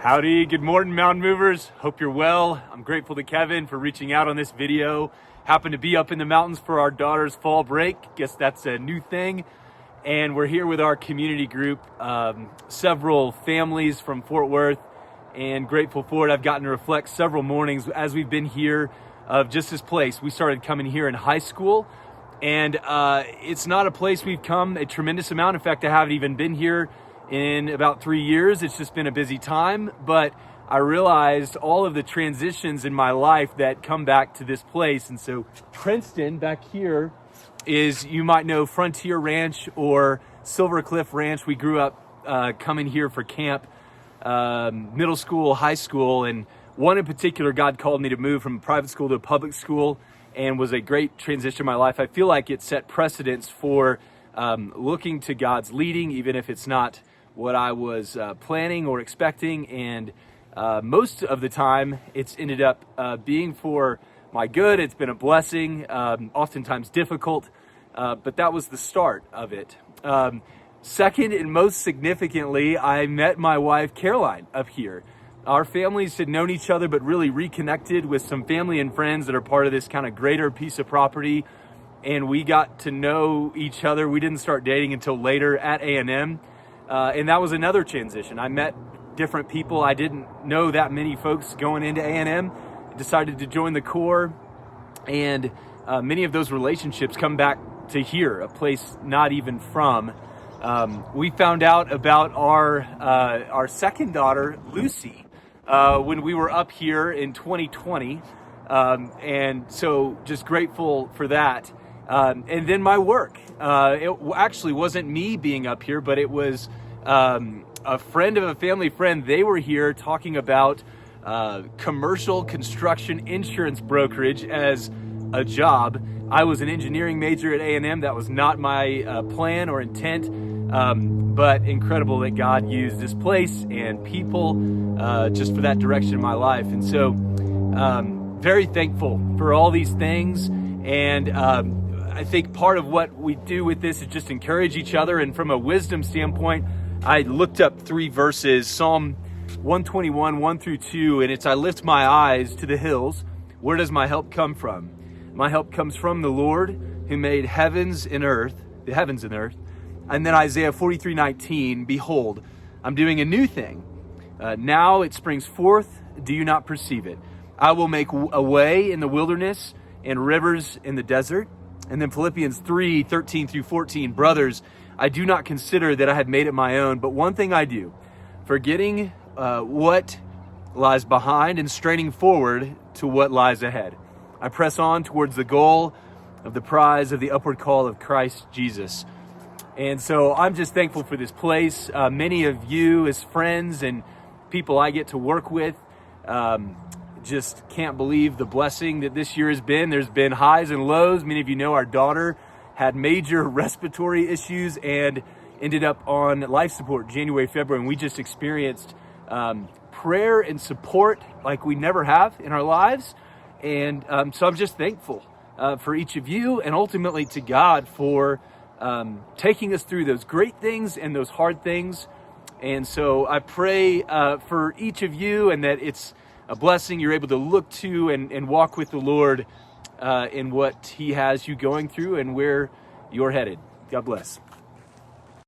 Howdy, good morning, Mountain Movers. Hope you're well. I'm grateful to Kevin for reaching out on this video. Happened to be up in the mountains for our daughter's fall break. Guess that's a new thing. And we're here with our community group, several families from Fort Worth, and grateful for it. I've gotten to reflect several mornings as we've been here of just this place. We started coming here in high school, and it's not a place we've come a tremendous amount. In fact, I haven't even been here in about 3 years. It's just been a busy time, but I realized all of the transitions in my life that come back to this place. And so Princeton back here is, you might know, Frontier Ranch or Silver Cliff Ranch. We grew up coming here for camp, middle school, high school, and one in particular, God called me to move from private school to a public school, and was a great transition in my life. I feel like it set precedents for looking to God's leading, even if it's not what I was planning or expecting. And most of the time, it's ended up being for my good. It's been a blessing, oftentimes difficult, but that was the start of it. Second, and most significantly, I met my wife, Caroline, up here. Our families had known each other, but really reconnected with some family and friends that are part of this kind of greater piece of property. And we got to know each other. We didn't start dating until later at A&M. And that was another transition. I met different people. I didn't know that many folks going into A&M. Decided to join the Corps. And many of those relationships come back to here, a place not even from. We found out about our second daughter, Lucy, when we were up here in 2020. And so just grateful for that. And then my work. It actually wasn't me being up here, but it was a friend of a family friend. They were here talking about commercial construction insurance brokerage as a job. I was an engineering major at A&M. That was not my plan or intent, but incredible that God used this place and people just for that direction in my life. And so very thankful for all these things. And I think part of what we do with this is just encourage each other. And from a wisdom standpoint, I looked up 3 verses, Psalm 121, 1 through 2, and it's, I lift my eyes to the hills. Where does my help come from? My help comes from the Lord who made heavens and earth, the heavens and earth. And then Isaiah 43:19, behold, I'm doing a new thing. Now it springs forth. Do you not perceive it? I will make a way in the wilderness and rivers in the desert. And then Philippians 3:13 through 14, brothers, I do not consider that I have made it my own, but one thing I do, forgetting what lies behind and straining forward to what lies ahead. I press on towards the goal of the prize of the upward call of Christ Jesus. And so I'm just thankful for this place. Many of you as friends and people I get to work with, just can't believe the blessing that this year has been. There's been highs and lows. Many of you know our daughter had major respiratory issues and ended up on life support January, February, and we just experienced prayer and support like we never have in our lives. And so I'm just thankful for each of you, and ultimately to God for taking us through those great things and those hard things. And so I pray for each of you, and that it's a blessing you're able to look to and walk with the Lord in what He has you going through and where you're headed. God bless.